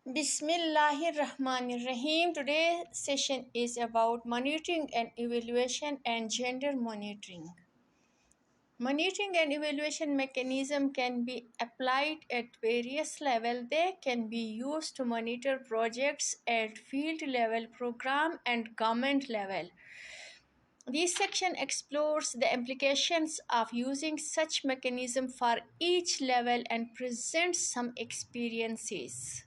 Bismillahirrahmanirrahim. Today's session is about monitoring and evaluation and gender monitoring. Monitoring and evaluation mechanism can be applied at various levels. They can be used to monitor projects at field level, program and government level. This section explores the implications of using such mechanism for each level and presents some experiences.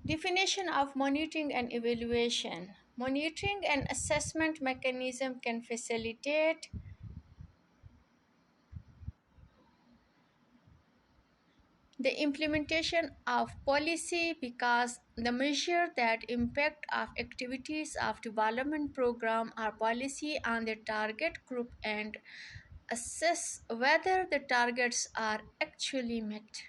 Definition of monitoring and evaluation. Monitoring and assessment mechanism can facilitate the implementation of policy because the measure that impact of activities of development program or policy on the target group and assess whether the targets are actually met.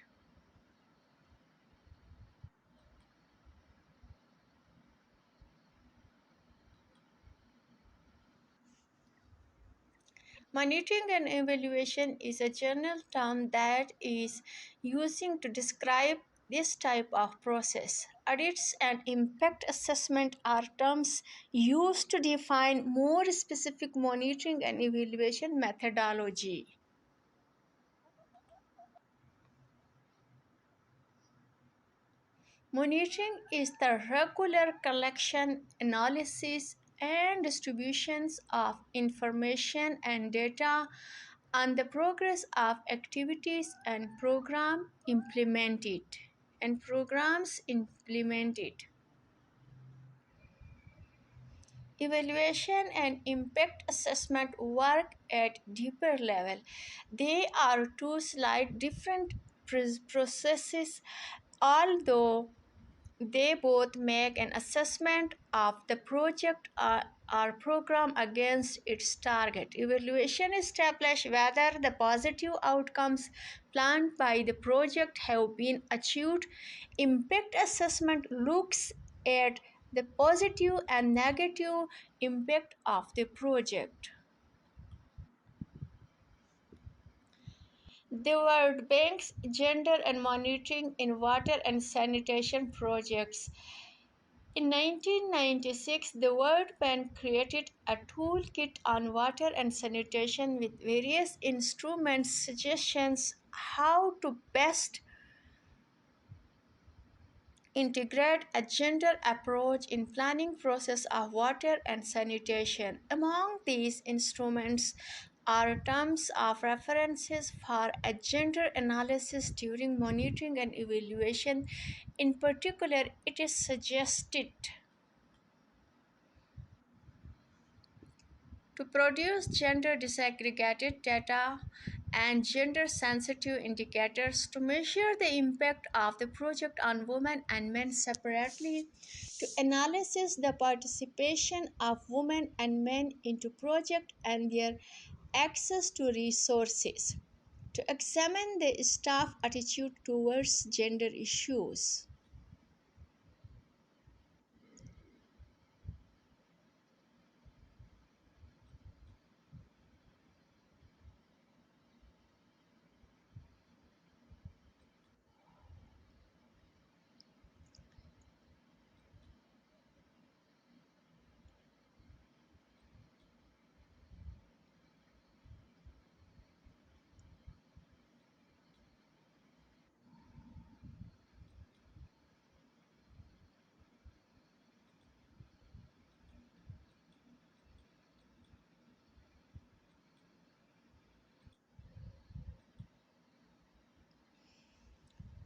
Monitoring and evaluation is a general term that is using to describe this type of process. Audits and impact assessment are terms used to define more specific monitoring and evaluation methodology. Monitoring is the regular collection, analysis, and distributions of information and data on the progress of activities and programs implemented. Evaluation and impact assessment work at deeper level. They are two slight different processes, although they both make an assessment of the project or program against its target. Evaluation establishes whether the positive outcomes planned by the project have been achieved. Impact assessment looks at the positive and negative impact of the project. The World Bank's Gender and Monitoring in Water and Sanitation Projects. In 1996, the World Bank created a toolkit on water and sanitation with various instruments suggestions how to best integrate a gender approach in planning process of water and sanitation. Among these instruments are terms of references for a gender analysis during monitoring and evaluation. In particular, it is suggested to produce gender disaggregated data and gender sensitive indicators to measure the impact of the project on women and men separately, to analyze the participation of women and men into project and their access to resources, to examine the staff attitude towards gender issues.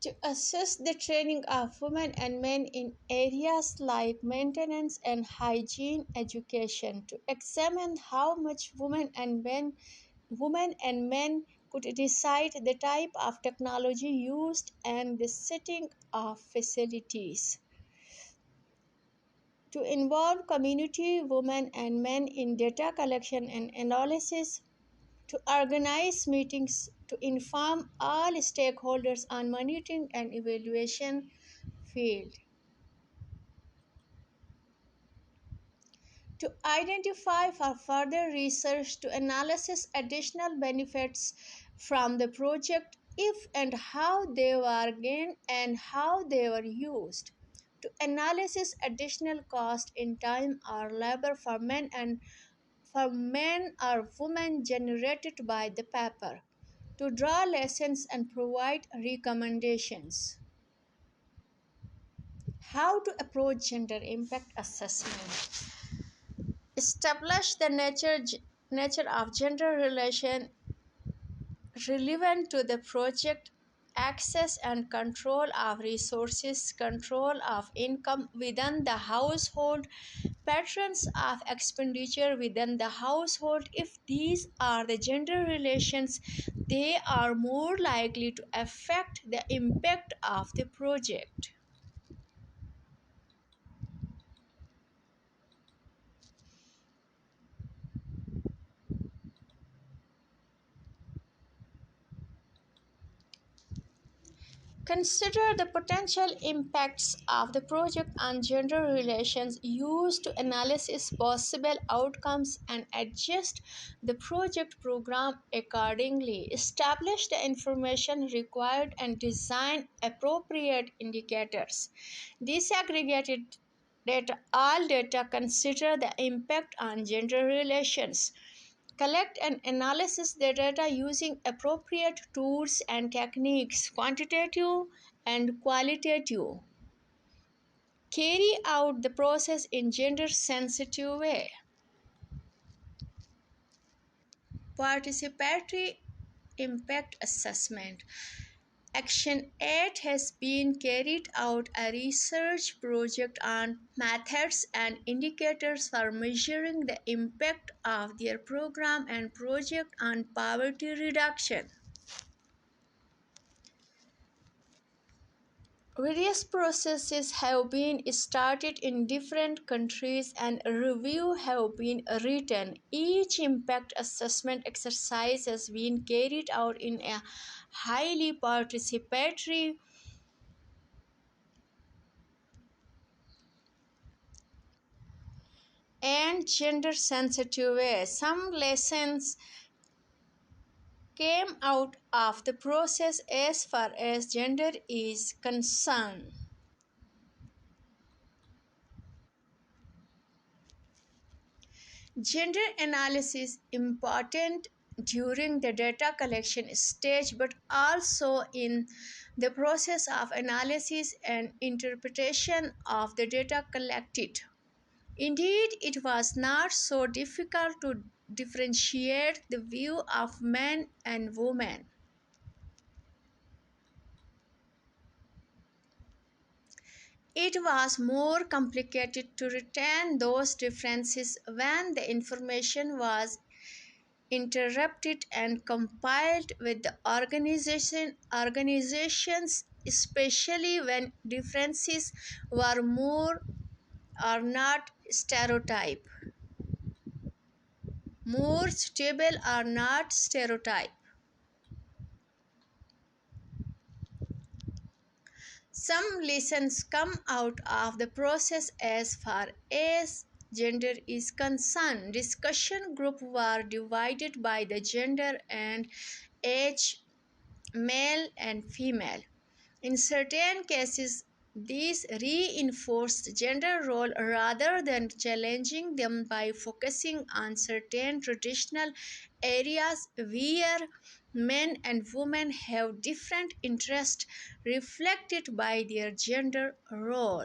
To assess the training of women and men in areas like maintenance and hygiene education, to examine how much women and men could decide the type of technology used and the setting of facilities, to involve community women and men in data collection and analysis, to organize meetings to inform all stakeholders on monitoring and evaluation field, to identify for further research to analysis additional benefits from the project if and how they were gained and how they were used, to analysis additional cost in time or labor for men or women generated by the paper, to draw lessons and provide recommendations. How to approach gender impact assessment. Establish the nature of gender relation relevant to the project, access and control of resources, control of income within the household, patterns of expenditure within the household. If these are the gender relations, they are more likely to affect the impact of the project. Consider the potential impacts of the project on gender relations. Use to analyze possible outcomes and adjust the project program accordingly. Establish the information required and design appropriate indicators. Disaggregated data, all data consider the impact on gender relations. Collect and analyze the data using appropriate tools and techniques, quantitative and qualitative. Carry out the process in gender sensitive way. Participatory impact assessment. Action 8 has been carried out a research project on methods and indicators for measuring the impact of their program and project on poverty reduction. Various processes have been started in different countries and a review have been written. Each impact assessment exercise has been carried out in a highly participatory and gender sensitive way. Some lessons came out of the process as far as gender is concerned. Gender analysis important during the data collection stage but also in the process of analysis and interpretation of the data collected. Indeed, it was not so difficult to differentiate the view of men and women. It was more complicated to retain those differences when the information was interrupted and compiled with the organizations, especially when differences were more stable or not stereotype. Some lessons come out of the process as far as gender is concerned. Discussion groups were divided by the gender and age, male and female. In certain cases, these reinforced gender role rather than challenging them by focusing on certain traditional areas where men and women have different interests reflected by their gender role.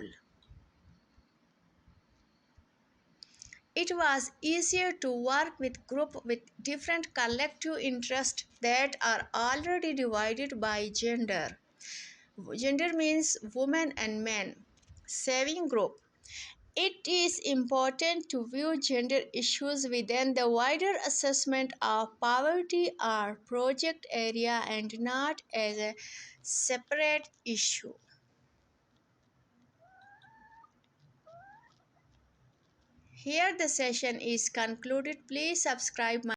It was easier to work with groups with different collective interests that are already divided by gender. Gender means women and men. Saving group. It is important to view gender issues within the wider assessment of poverty or project area and not as a separate issue. Here the session is concluded. Please subscribe my